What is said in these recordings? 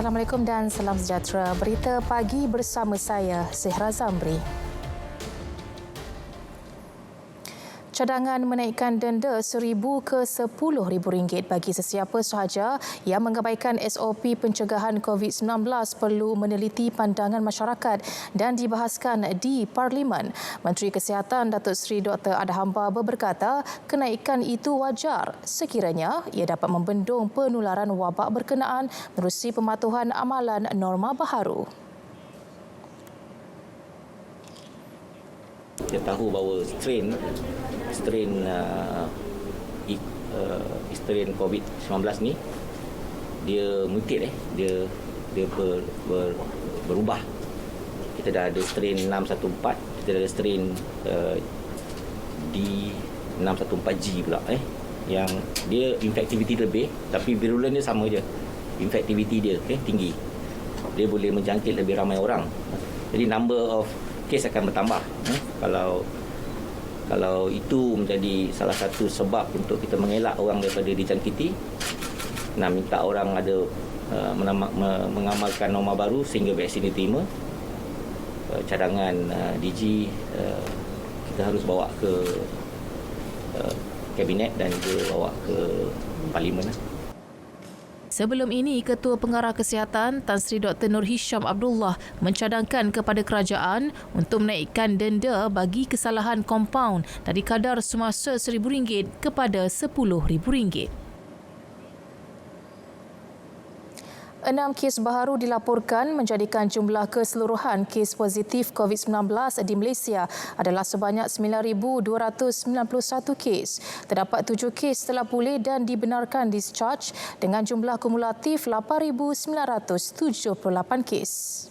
Assalamualaikum dan salam sejahtera. Berita pagi bersama saya, Zehra Zamri. Cadangan menaikkan denda RM1,000 ke RM10,000 bagi sesiapa sahaja yang mengabaikan SOP pencegahan COVID-19 perlu meneliti pandangan masyarakat dan dibahaskan di Parlimen. Menteri Kesihatan Datuk Seri Dr. Adham Baba berkata kenaikan itu wajar sekiranya ia dapat membendung penularan wabak berkenaan menerusi pematuhan amalan norma baharu. Kita tahu bahawa strain COVID-19 ni dia mutate, dia berubah. Kita dah ada strain 614, kita dah ada strain D614G pula yang dia infectivity lebih tapi virulen dia sama je. Infectivity dia tinggi. Dia boleh menjangkit lebih ramai orang. Jadi number of kes akan bertambah. Kalau itu menjadi salah satu sebab untuk kita mengelak orang daripada dijangkiti, nak minta orang ada mengamalkan norma baru sehingga vaksin diterima, cadangan DG kita harus bawa ke kabinet dan juga bawa ke parlimen. Sebelum ini, Ketua Pengarah Kesihatan Tan Sri Dr. Nur Hisham Abdullah mencadangkan kepada kerajaan untuk menaikkan denda bagi kesalahan kompaun dari kadar semasa RM1,000 kepada RM10,000. 6 kes baharu dilaporkan menjadikan jumlah keseluruhan kes positif COVID-19 di Malaysia adalah sebanyak 9,291 kes. Terdapat 7 kes telah pulih dan dibenarkan discharge dengan jumlah kumulatif 8,978 kes.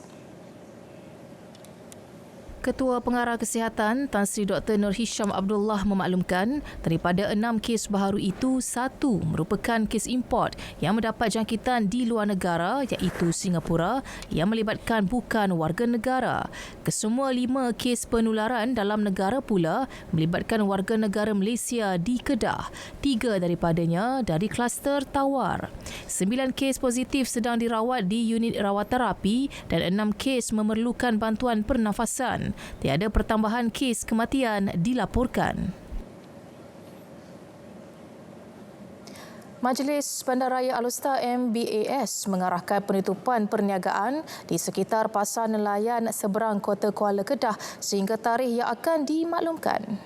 Ketua Pengarah Kesihatan Tan Sri Dr. Nur Hisham Abdullah memaklumkan daripada 6 kes baharu itu, 1 merupakan kes import yang mendapat jangkitan di luar negara iaitu Singapura yang melibatkan bukan warga negara. Kesemua 5 kes penularan dalam negara pula melibatkan warga negara Malaysia di Kedah. 3 daripadanya dari kluster Tawar. 9 kes positif sedang dirawat di unit rawat terapi dan 6 kes memerlukan bantuan pernafasan. Tiada pertambahan kes kematian dilaporkan. Majlis Bandaraya Alustar MBAS mengarahkan penutupan perniagaan di sekitar pasar nelayan seberang Kota Kuala Kedah sehingga tarikh yang akan dimaklumkan.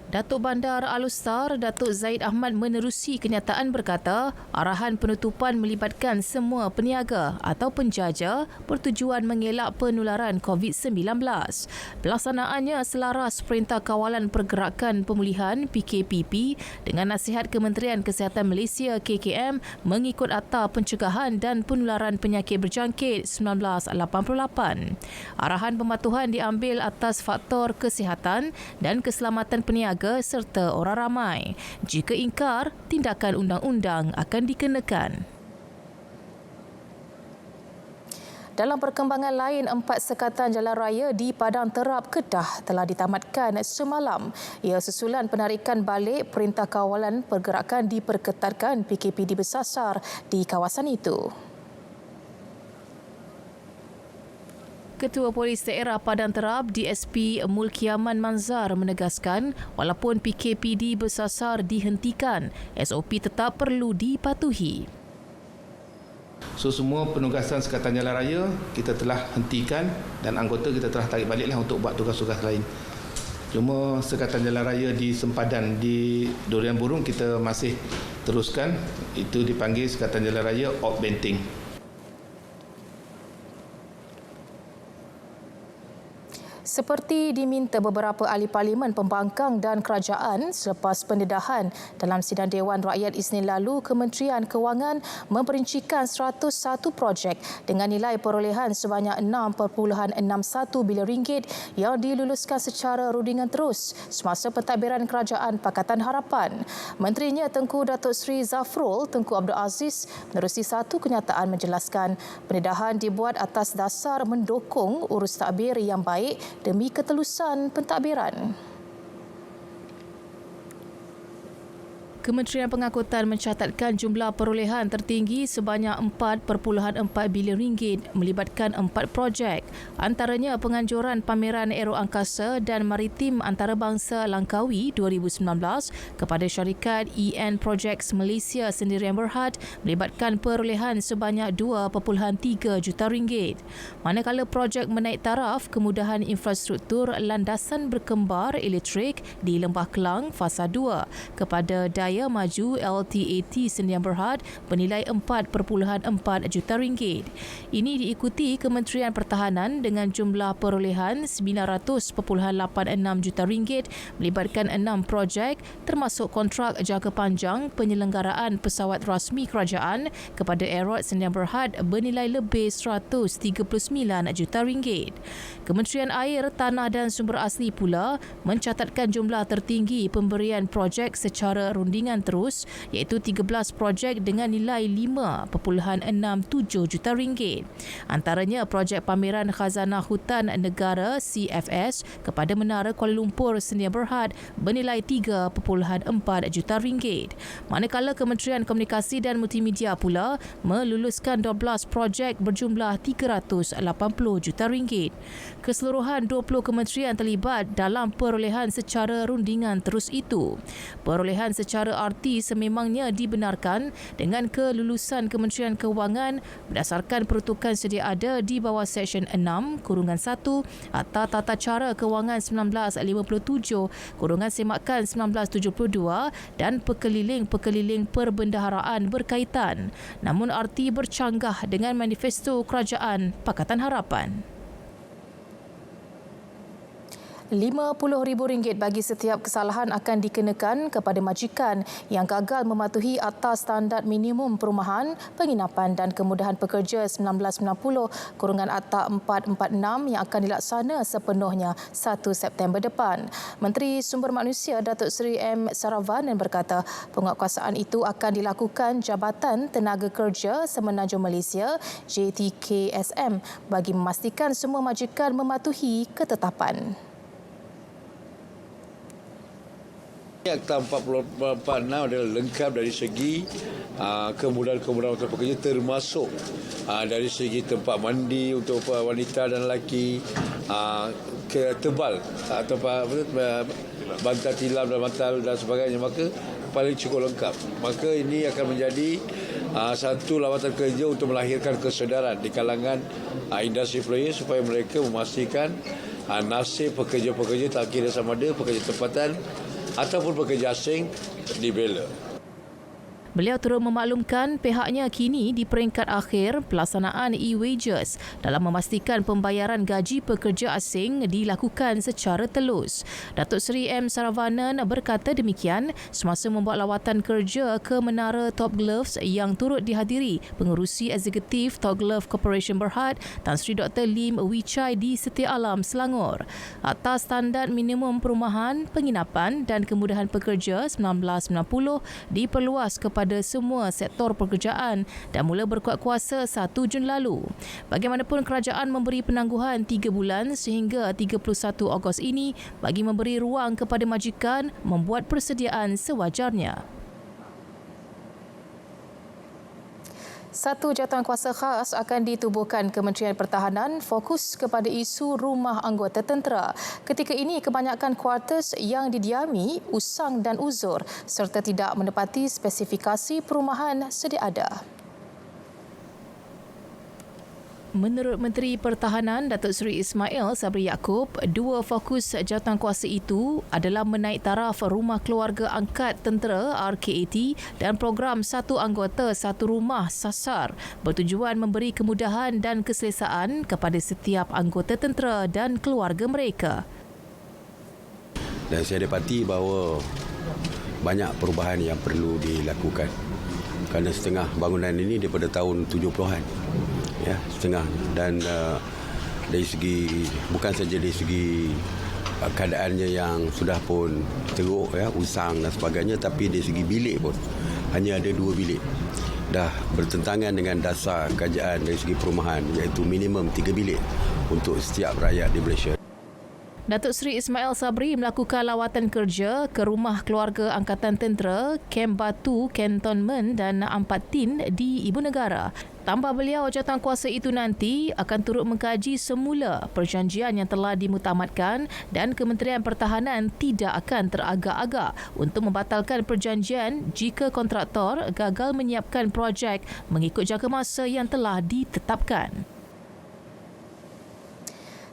Datuk Bandar Alustar, Datuk Zaid Ahmad menerusi kenyataan berkata arahan penutupan melibatkan semua peniaga atau penjaja bertujuan mengelak penularan COVID-19. Pelaksanaannya selaras Perintah Kawalan Pergerakan Pemulihan PKPP dengan nasihat Kementerian Kesihatan Malaysia KKM mengikut Akta Pencegahan dan Penularan Penyakit Berjangkit 1988. Arahan pematuhan diambil atas faktor kesihatan dan keselamatan peniaga serta orang ramai. Jika ingkar, tindakan undang-undang akan dikenakan. Dalam perkembangan lain, 4 sekatan jalan raya di Padang Terap, Kedah telah ditamatkan semalam. Ia susulan penarikan balik Perintah Kawalan Pergerakan diperketatkan PKP bersasar di kawasan itu. Ketua Polis Daerah Padang Terap DSP Mulkiaman Manzar menegaskan walaupun PKPD bersasar dihentikan, SOP tetap perlu dipatuhi. So semua penugasan sekatan jalan raya kita telah hentikan dan anggota kita telah tarik baliklah untuk buat tugas-tugas lain. Cuma sekatan jalan raya di sempadan di Durian Burung kita masih teruskan, itu dipanggil sekatan jalan raya outbanting. Seperti diminta beberapa ahli parlimen pembangkang dan kerajaan selepas pendedahan dalam sidang Dewan Rakyat Isnin lalu, Kementerian Kewangan memperincikan 101 projek dengan nilai perolehan sebanyak RM6.61 bilion yang diluluskan secara rundingan terus semasa pentadbiran Kerajaan Pakatan Harapan. Menterinya Tengku Datuk Seri Zafrul Tengku Abdul Aziz menerusi satu kenyataan menjelaskan pendedahan dibuat atas dasar mendukung urus tadbir yang baik demi ketelusan pentadbiran. Kementerian Pengangkutan mencatatkan jumlah perolehan tertinggi sebanyak 4.4 bilion ringgit melibatkan 4 projek. Antaranya penganjuran pameran aero angkasa dan maritim antarabangsa Langkawi 2019 kepada syarikat EN Projects Malaysia Sdn Berhad melibatkan perolehan sebanyak 2.3 juta ringgit. Manakala projek menaik taraf kemudahan infrastruktur landasan berkembar elektrik di Lembah Kelang Fasa 2 kepada Daya Maju LTAT Sdn Berhad bernilai 4.4 juta ringgit. Ini diikuti Kementerian Pertahanan dengan jumlah perolehan 900.86 juta ringgit melibatkan 6 projek termasuk kontrak jangka panjang penyelenggaraan pesawat rasmi kerajaan kepada Aerot Sdn Berhad bernilai lebih 139 juta ringgit. Kementerian Air, Tanah dan Sumber Asli pula mencatatkan jumlah tertinggi pemberian projek secara rundingan terus iaitu 13 projek dengan nilai 5.67 juta ringgit. Antaranya projek pameran Khazanah Hutan Negara CFS kepada Menara Kuala Lumpur Sdn Berhad bernilai 3.4 juta ringgit. Manakala Kementerian Komunikasi dan Multimedia pula meluluskan 12 projek berjumlah 380 juta ringgit. Keseluruhan 20 kementerian terlibat dalam perolehan secara rundingan terus itu. Perolehan secara arti sememangnya dibenarkan dengan kelulusan Kementerian Kewangan berdasarkan peruntukan sedia ada di bawah Seksyen 6-1 Akta Tata Cara Kewangan 1957-Semakan 1972 dan Pekeliling-Pekeliling Perbendaharaan berkaitan. Namun arti bercanggah dengan Manifesto Kerajaan Pakatan Harapan. RM50,000 bagi setiap kesalahan akan dikenakan kepada majikan yang gagal mematuhi Akta Standard Minimum Perumahan, Penginapan dan Kemudahan Pekerja 1990-Akta 446 yang akan dilaksana sepenuhnya 1 September depan. Menteri Sumber Manusia Datuk Seri M. Saravanan berkata penguatkuasaan itu akan dilakukan Jabatan Tenaga Kerja Semenanjung Malaysia JTKSM bagi memastikan semua majikan mematuhi ketetapan. Akta 446 adalah lengkap dari segi kemudahan-kemudahan untuk pekerja termasuk dari segi tempat mandi untuk wanita dan lelaki, tebal atau bantal tilam dan bantal dan sebagainya, maka paling cukup lengkap. Maka ini akan menjadi satu lawatan kerja untuk melahirkan kesedaran di kalangan industri player supaya mereka memastikan nasib pekerja-pekerja tak kira sama ada pekerja tempatan ataupun pekerja asing dibela. Beliau turut memaklumkan pihaknya kini di peringkat akhir pelaksanaan e-wages dalam memastikan pembayaran gaji pekerja asing dilakukan secara telus. Datuk Seri M. Saravanan berkata demikian semasa membuat lawatan kerja ke Menara Top Gloves yang turut dihadiri Pengerusi Eksekutif Top Glove Corporation Berhad, Tan Sri Dr. Lim Wee Chai di Setia Alam, Selangor. Akta Standard Minimum Perumahan, Penginapan dan Kemudahan Pekerja 1990 diperluas kepada semua sektor pekerjaan dan mula berkuat kuasa 1 Jun lalu. Bagaimanapun kerajaan memberi penangguhan 3 bulan sehingga 31 Ogos ini bagi memberi ruang kepada majikan membuat persediaan sewajarnya. Satu jawatankuasa khas akan ditubuhkan Kementerian Pertahanan fokus kepada isu rumah anggota tentera. Ketika ini, kebanyakan kuartus yang didiami usang dan uzur serta tidak menepati spesifikasi perumahan sedia ada. Menurut Menteri Pertahanan Datuk Seri Ismail Sabri Yaakob, dua fokus jawatankuasa itu adalah menaik taraf rumah keluarga angkat tentera RKAT dan program satu anggota satu rumah SASAR bertujuan memberi kemudahan dan keselesaan kepada setiap anggota tentera dan keluarga mereka. Dan saya dapati bahawa banyak perubahan yang perlu dilakukan kerana setengah bangunan ini daripada tahun 70-an. Ya, setengah dan dari segi bukan saja dari segi keadaannya yang sudah pun teruk ya, usang dan sebagainya, tapi dari segi bilik pun hanya ada 2 bilik. Dah bertentangan dengan dasar kajian dari segi perumahan iaitu minimum 3 bilik untuk setiap rakyat di Malaysia. Datuk Seri Ismail Sabri melakukan lawatan kerja ke rumah keluarga Angkatan Tentera, Kem Batu, Cantonment dan Ampat Tin di Ibu Negara. Tambah beliau, jawatankuasa itu nanti akan turut mengkaji semula perjanjian yang telah dimuktamadkan dan Kementerian Pertahanan tidak akan teragak-agak untuk membatalkan perjanjian jika kontraktor gagal menyiapkan projek mengikut jangka masa yang telah ditetapkan.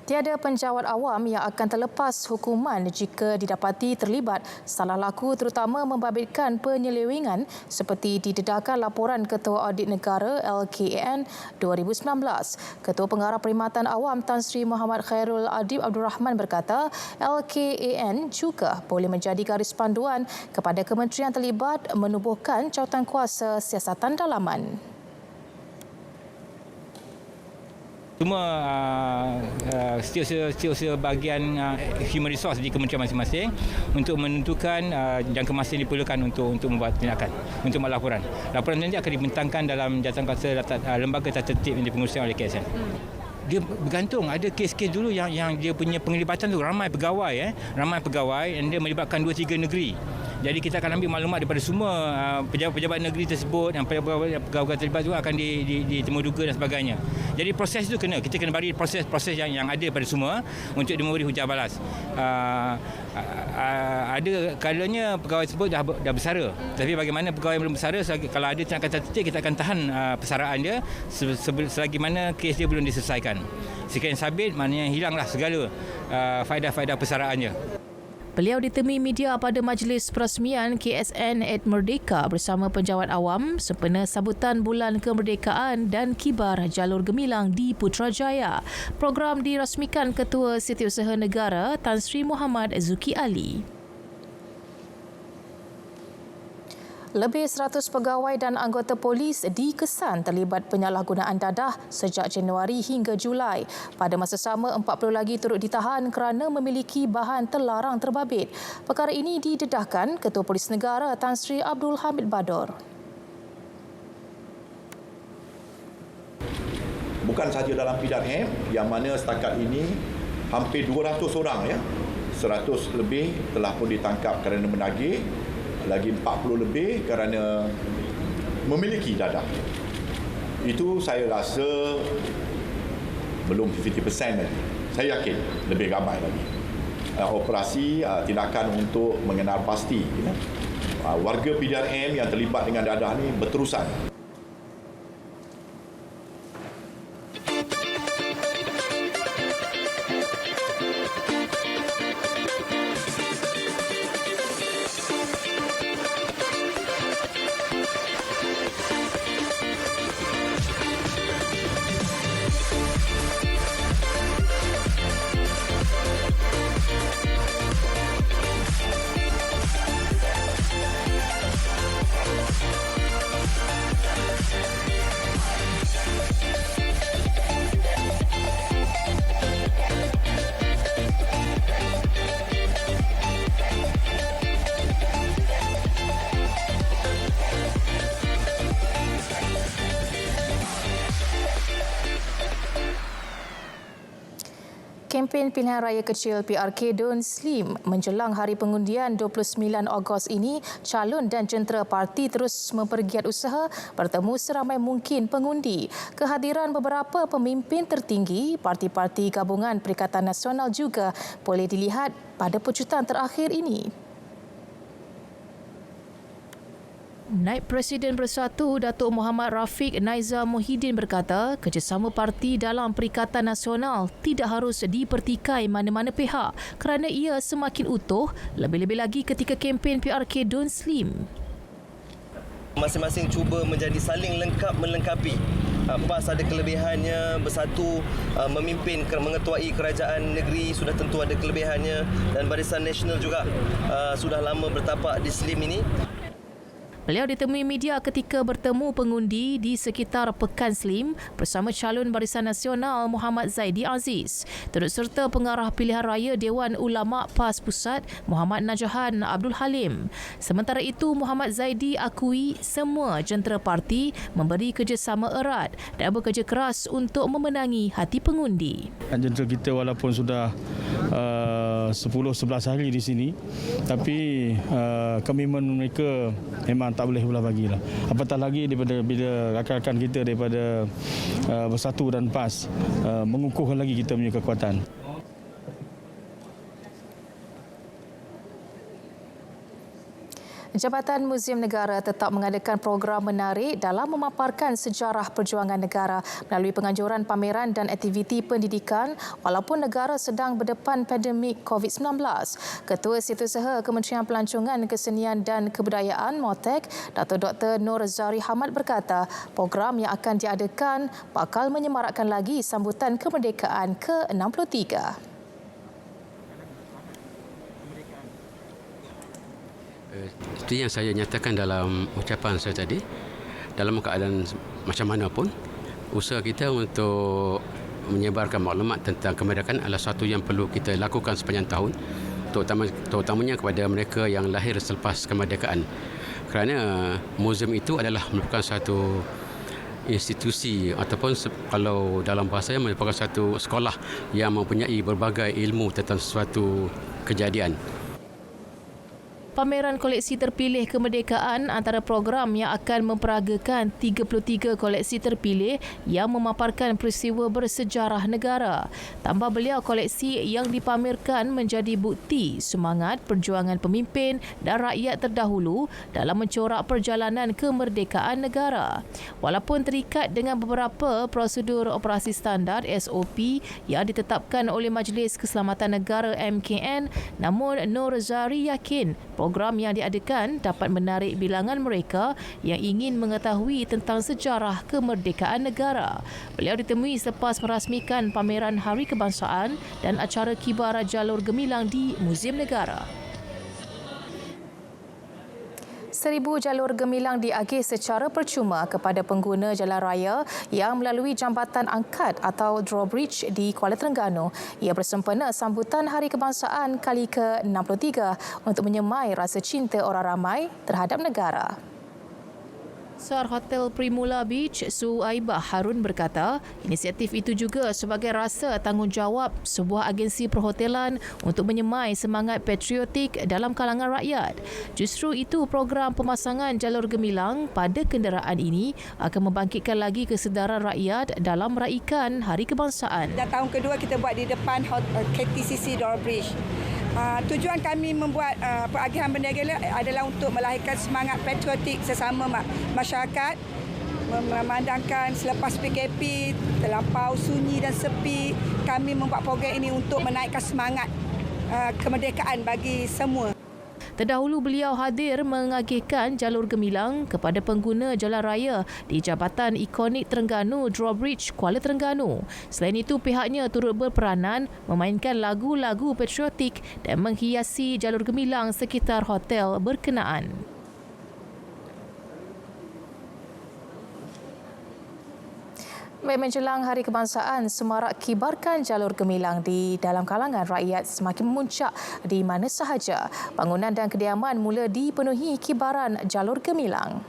Tiada penjawat awam yang akan terlepas hukuman jika didapati terlibat salah laku terutama membabitkan penyelewengan seperti didedahkan laporan Ketua Audit Negara LKAN 2019. Ketua Pengarah Perkhidmatan Awam Tan Sri Muhammad Khairul Adib Abdul Rahman berkata LKAN juga boleh menjadi garis panduan kepada kementerian terlibat menubuhkan jawatankuasa siasatan dalaman. Semua setiap bahagian human resource di kementerian masing-masing untuk menentukan jangka masa yang diperlukan untuk membuat tindakan, untuk membuat laporan. Laporan nanti akan dibentangkan dalam jawatankuasa lembaga tata tertib yang dipengerusikan oleh KSN. Dia bergantung, ada kes-kes dulu yang dia punya penglibatan tu ramai pegawai dan dia melibatkan 2-3 negeri. Jadi kita akan ambil maklumat daripada semua pejabat-pejabat negeri tersebut, yang pegawai terlibat juga akan ditemuduga dan sebagainya. Jadi proses itu kita kena bagi proses yang ada pada semua untuk memberi hujah balas. Ada kalanya pegawai tersebut dah bersara. Tapi bagaimana pegawai yang belum bersara, kalau ada tindakan tertib kita akan tahan persaraan dia selagi mana kes dia belum diselesaikan. Sekiranya sabit, maknanya hilanglah segala faedah-faedah persaraannya. Beliau ditemui media pada majlis perasmian KSN at Merdeka bersama penjawat awam sempena sambutan Bulan Kemerdekaan dan Kibar Jalur Gemilang di Putrajaya. Program dirasmikan Ketua Setiausaha Negara Tan Sri Muhammad Zuki Ali. Lebih 100 pegawai dan anggota polis dikesan terlibat penyalahgunaan dadah sejak Januari hingga Julai. Pada masa sama, 40 lagi turut ditahan kerana memiliki bahan terlarang terbabit. Perkara ini didedahkan Ketua Polis Negara Tan Sri Abdul Hamid Bador. Bukan sahaja dalam Pidana M yang mana setakat ini hampir 200 orang 100 lebih telah pun ditangkap kerana menagih, lagi 40 lebih kerana memiliki dadah. Itu saya rasa belum 50% lagi. Saya yakin lebih ramai lagi. Operasi tindakan untuk mengenal pasti warga Pidana M yang terlibat dengan dadah ni berterusan. Kempen pilihan raya kecil PRK Don Slim menjelang hari pengundian 29 Ogos ini, calon dan jentera parti terus mempergiat usaha bertemu seramai mungkin pengundi. Kehadiran beberapa pemimpin tertinggi parti-parti gabungan Perikatan Nasional juga boleh dilihat pada pecutan terakhir ini. Naib Presiden Bersatu Datuk Muhammad Rafiq Naiza Muhyiddin berkata kerjasama parti dalam Perikatan Nasional tidak harus dipertikai mana-mana pihak kerana ia semakin utuh, lebih-lebih lagi ketika kempen PRK Don Slim. Masing-masing cuba menjadi saling lengkap melengkapi. PAS ada kelebihannya, Bersatu memimpin, mengetuai kerajaan negeri sudah tentu ada kelebihannya, dan Barisan Nasional juga sudah lama bertapak di Slim ini. Beliau ditemui media ketika bertemu pengundi di sekitar Pekan Slim bersama calon Barisan Nasional Muhammad Zaidi Aziz. Turut serta pengarah pilihan raya Dewan Ulama PAS Pusat Muhammad Najahan Abdul Halim. Sementara itu, Muhammad Zaidi akui semua jentera parti memberi kerjasama erat dan bekerja keras untuk memenangi hati pengundi. Jentera kita walaupun sudah 10-11 hari di sini, tapi komitmen mereka memang tak boleh belah bagilah. Apatah lagi daripada bila rakan-rakan kita daripada Bersatu dan PAS mengukuhkan lagi kita punya kekuatan. Jabatan Muzium Negara tetap mengadakan program menarik dalam memaparkan sejarah perjuangan negara melalui penganjuran pameran dan aktiviti pendidikan walaupun negara sedang berdepan pandemik COVID-19. Ketua Setiausaha Kementerian Pelancongan Kesenian dan Kebudayaan MOTEK, Datuk Dr. Nur Zari Hamad berkata, program yang akan diadakan bakal menyemarakkan lagi sambutan kemerdekaan ke-63. Itu yang saya nyatakan dalam ucapan saya tadi. Dalam keadaan macam mana pun, usaha kita untuk menyebarkan maklumat tentang kemerdekaan adalah satu yang perlu kita lakukan sepanjang tahun, terutamanya kepada mereka yang lahir selepas kemerdekaan. Kerana muzium itu adalah merupakan satu institusi ataupun kalau dalam bahasa merupakan satu sekolah yang mempunyai berbagai ilmu tentang sesuatu kejadian. Pameran koleksi terpilih kemerdekaan antara program yang akan memperagakan 33 koleksi terpilih yang memaparkan peristiwa bersejarah negara. Tambah beliau, koleksi yang dipamerkan menjadi bukti semangat perjuangan pemimpin dan rakyat terdahulu dalam mencorak perjalanan kemerdekaan negara. Walaupun terikat dengan beberapa prosedur operasi standar SOP yang ditetapkan oleh Majlis Keselamatan Negara MKN, namun Nur Zari yakin program yang diadakan dapat menarik bilangan mereka yang ingin mengetahui tentang sejarah kemerdekaan negara. Beliau ditemui selepas merasmikan pameran Hari Kebangsaan dan acara kibar jalur gemilang di Muzium Negara. 1,000 jalur gemilang diagih secara percuma kepada pengguna jalan raya yang melalui jambatan angkat atau drawbridge di Kuala Terengganu. Ia bersempena sambutan Hari Kebangsaan kali ke-63 untuk menyemai rasa cinta orang ramai terhadap negara. Sar Hotel Primula Beach, Suaibah Harun berkata, inisiatif itu juga sebagai rasa tanggungjawab sebuah agensi perhotelan untuk menyemai semangat patriotik dalam kalangan rakyat. Justru itu, program pemasangan jalur gemilang pada kenderaan ini akan membangkitkan lagi kesedaran rakyat dalam meraikan Hari Kebangsaan. Dan tahun kedua kita buat di depan KTCC Drawbridge. Tujuan kami membuat peragihan bendera adalah untuk melahirkan semangat patriotik sesama masyarakat, memandangkan selepas PKP terlampau sunyi dan sepi, kami membuat program ini untuk menaikkan semangat kemerdekaan bagi semua. Terdahulu beliau hadir mengagihkan jalur gemilang kepada pengguna jalan raya di Jabatan Ikonik Terengganu Drawbridge, Kuala Terengganu. Selain itu, pihaknya turut berperanan memainkan lagu-lagu patriotik dan menghiasi jalur gemilang sekitar hotel berkenaan. Baik, menjelang Hari Kebangsaan, semarak kibarkan jalur gemilang di dalam kalangan rakyat semakin memuncak di mana sahaja. Bangunan dan kediaman mula dipenuhi kibaran jalur gemilang.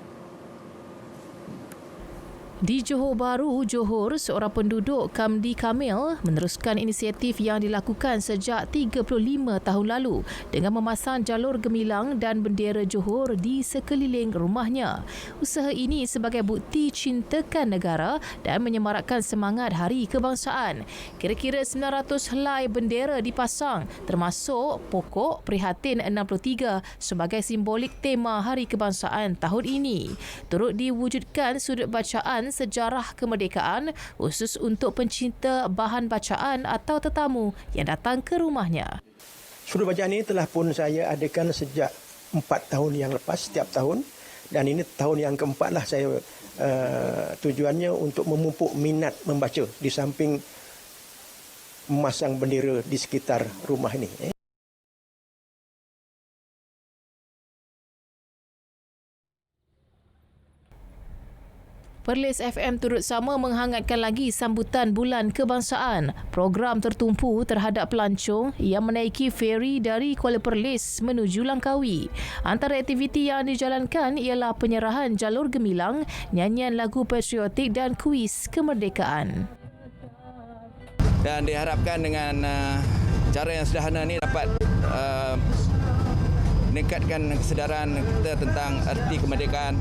Di Johor Bahru, Johor, seorang penduduk Kamdi Kamil meneruskan inisiatif yang dilakukan sejak 35 tahun lalu dengan memasang jalur gemilang dan bendera Johor di sekeliling rumahnya. Usaha ini sebagai bukti cintakan negara dan menyemarakkan semangat Hari Kebangsaan. Kira-kira 900 helai bendera dipasang termasuk pokok prihatin 63 sebagai simbolik tema Hari Kebangsaan tahun ini. Turut diwujudkan sudut bacaan sejarah kemerdekaan khusus untuk pencinta bahan bacaan atau tetamu yang datang ke rumahnya. Sudut bacaan ini telah pun saya adakan sejak 4 tahun yang lepas setiap tahun, dan ini tahun yang keempat lah saya tujuannya untuk memupuk minat membaca di samping memasang bendera di sekitar rumah ini. Perlis FM turut sama menghangatkan lagi sambutan Bulan Kebangsaan. Program tertumpu terhadap pelancong yang menaiki feri dari Kuala Perlis menuju Langkawi. Antara aktiviti yang dijalankan ialah penyerahan jalur gemilang, nyanyian lagu patriotik dan kuis kemerdekaan. Dan diharapkan dengan cara yang sederhana ni dapat meningkatkan kesedaran kita tentang arti kemerdekaan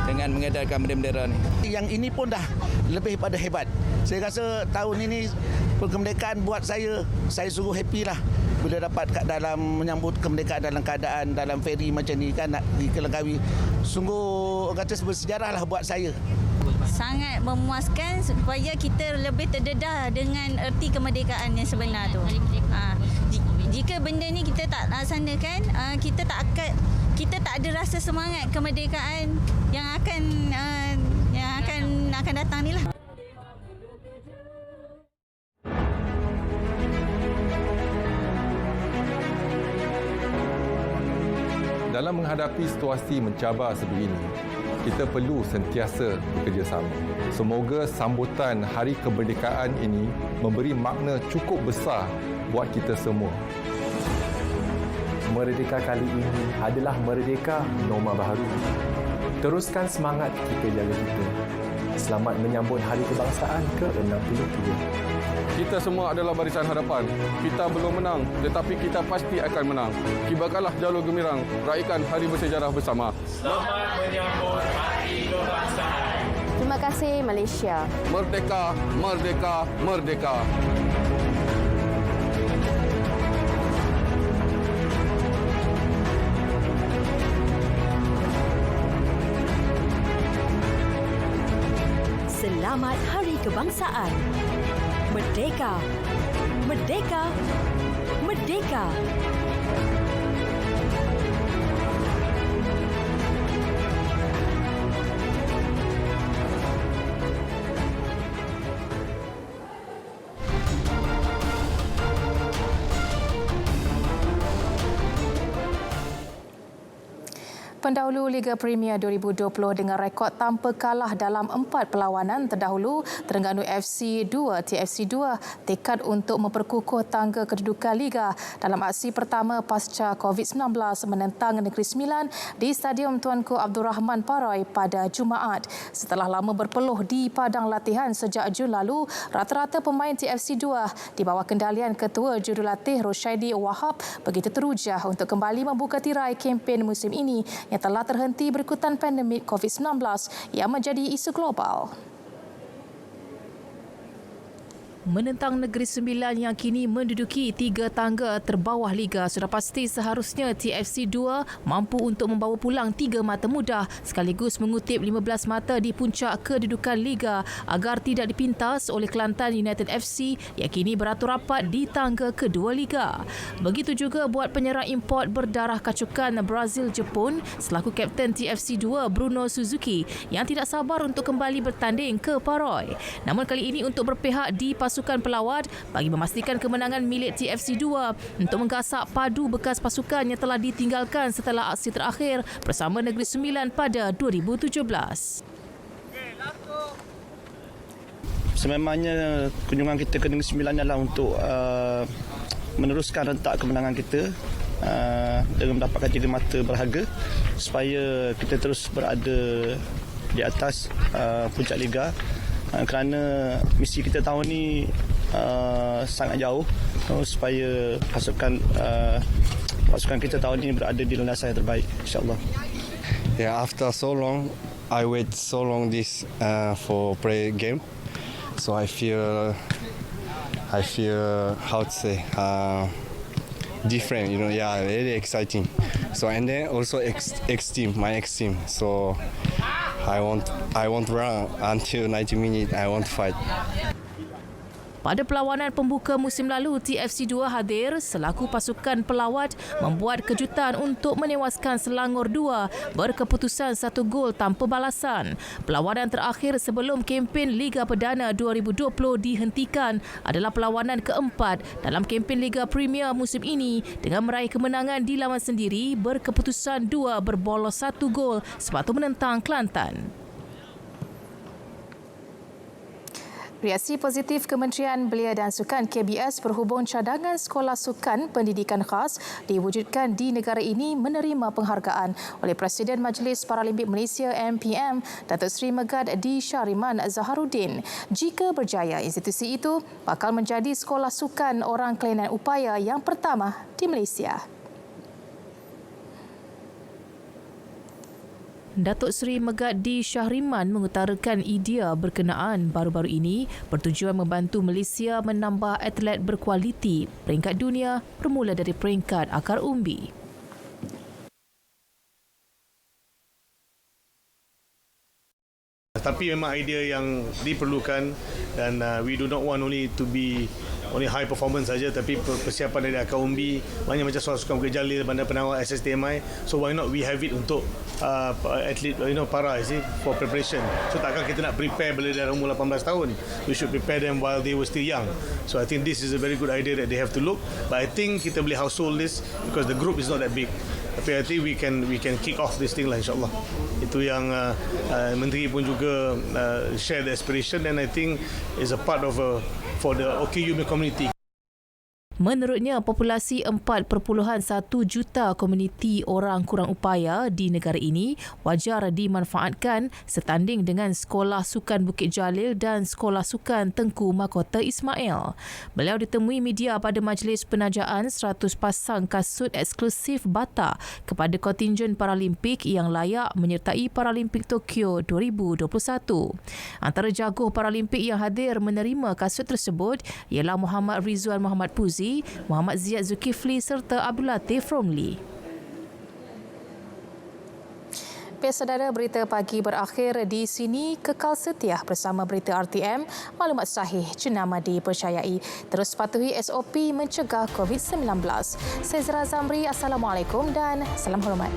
dengan mengedarkan bendera ni. Yang ini pun dah lebih pada hebat. Saya rasa tahun ini kemerdekaan buat saya sungguh happy lah bila dapat dalam menyambut kemerdekaan dalam keadaan dalam feri macam ni kan, nak dikelengkapi. Sungguh orang kata bersejarah lah buat saya. Sangat memuaskan supaya kita lebih terdedah dengan erti kemerdekaan yang sebenar tu. Jika benda ni kita tak laksanakan, kita tak ada rasa semangat kemerdekaan yang akan datang ni lah. Dalam menghadapi situasi mencabar sebegini, kita perlu sentiasa bekerjasama. Semoga sambutan Hari Kemerdekaan ini memberi makna cukup besar buat kita semua. Merdeka kali ini adalah merdeka norma baru. Teruskan semangat kita jaga kita. Selamat menyambut Hari Kebangsaan ke-63. Kita semua adalah barisan hadapan. Kita belum menang, tetapi kita pasti akan menang. Kibarkanlah jalur gemilang, raikan hari bersejarah bersama. Selamat menyambut Hari Kebangsaan. Terima kasih Malaysia. Merdeka, merdeka, merdeka. Selamat Hari Kebangsaan. Merdeka! Merdeka! Merdeka! Pendahulu Liga Premier 2020 dengan rekod tanpa kalah dalam 4 perlawanan terdahulu, Terengganu FC 2 TFC 2 tekad untuk memperkukuh tangga kedudukan Liga dalam aksi pertama pasca COVID-19 menentang Negeri Sembilan di Stadium Tuanku Abdul Rahman Paroi pada Jumaat. Setelah lama berpeluh di padang latihan sejak Jun lalu, rata-rata pemain TFC 2 di bawah kendalian Ketua Jurulatih Roshaidi Wahab begitu teruja untuk kembali membuka tirai kempen musim ini yang telah terhenti berikutan pandemik COVID-19 yang menjadi isu global. Menentang Negeri Sembilan yang kini menduduki 3 tangga terbawah Liga, sudah pasti seharusnya TFC 2 mampu untuk membawa pulang 3 mata mudah sekaligus mengutip 15 mata di puncak kedudukan Liga agar tidak dipintas oleh Kelantan United FC yang kini beratur rapat di tangga kedua Liga. Begitu juga buat penyerang import berdarah kacukan Brazil Jepun selaku Kapten TFC 2 Bruno Suzuki yang tidak sabar untuk kembali bertanding ke Paroi. Namun kali ini untuk berpihak di pasukan pelawat bagi memastikan kemenangan milik TFC 2 untuk menggasak padu bekas pasukan yang telah ditinggalkan setelah aksi terakhir bersama Negeri Sembilan pada 2017. Sememangnya kunjungan kita ke Negeri Sembilan adalah untuk meneruskan rentak kemenangan kita dengan mendapatkan 3 mata berharga supaya kita terus berada di atas puncak Liga. Kerana misi kita tahun ni sangat jauh supaya pasukan kita tahun ini berada di landasan yang terbaik, insyaAllah. Yeah, after so long, I wait so long this for play game, so I feel how to say different, yeah, really exciting. So and then also my ex team, so I want run until 90 minutes. I want fight. Pada perlawanan pembuka musim lalu, TFC 2 hadir selaku pasukan pelawat membuat kejutan untuk menewaskan Selangor 2 berkeputusan 1 gol tanpa balasan. Perlawanan terakhir sebelum kempen Liga Perdana 2020 dihentikan adalah perlawanan keempat dalam kempen Liga Premier musim ini dengan meraih kemenangan di lawan sendiri berkeputusan 2 berbolos 1 gol sewaktu menentang Kelantan. Reaksi positif Kementerian Belia dan Sukan KBS berhubung cadangan sekolah sukan pendidikan khas diwujudkan di negara ini menerima penghargaan oleh Presiden Majlis Paralimpik Malaysia MPM Datuk Seri Megat D. Syahriman Zaharuddin. Jika berjaya, institusi itu bakal menjadi sekolah sukan orang kelainan upaya yang pertama di Malaysia. Datuk Seri Megat D. Syahriman mengutarakan idea berkenaan baru-baru ini bertujuan membantu Malaysia menambah atlet berkualiti peringkat dunia bermula dari peringkat akar umbi. Tapi memang idea yang diperlukan dan we do not want only to be only high performance saja, tapi persiapan dari akar umbi banyak macam soal sukan Bukit Jalil, Bandar Penawar, SSTMI. So why not we have it untuk atlet para for preparation. So takkan kita nak prepare bila dah umur 18 tahun. We should prepare them while they were still young. So I think this is a very good idea that they have to look. But I think kita boleh household this because the group is not that big. Tapi I think we can kick off this thing lah, insyaAllah. Itu yang Menteri pun juga share the aspiration, and I think is a part of for the OKU community. Menurutnya, populasi 4.1 juta komuniti orang kurang upaya di negara ini wajar dimanfaatkan setanding dengan Sekolah Sukan Bukit Jalil dan Sekolah Sukan Tengku Mahkota Ismail. Beliau ditemui media pada majlis penajaan 100 pasang kasut eksklusif bata kepada kontingen Paralimpik yang layak menyertai Paralimpik Tokyo 2021. Antara jaguh Paralimpik yang hadir menerima kasut tersebut ialah Muhammad Rizwan Muhammad Puzi, Muhammad Ziyad Zulkifli serta Abdul Latif Romli. Baik saudara, berita pagi berakhir di sini. Kekal setia bersama berita RTM, maklumat sahih jenama dipercayai. Terus patuhi SOP mencegah COVID-19. Saya Zara Zamri, Assalamualaikum dan salam hormat.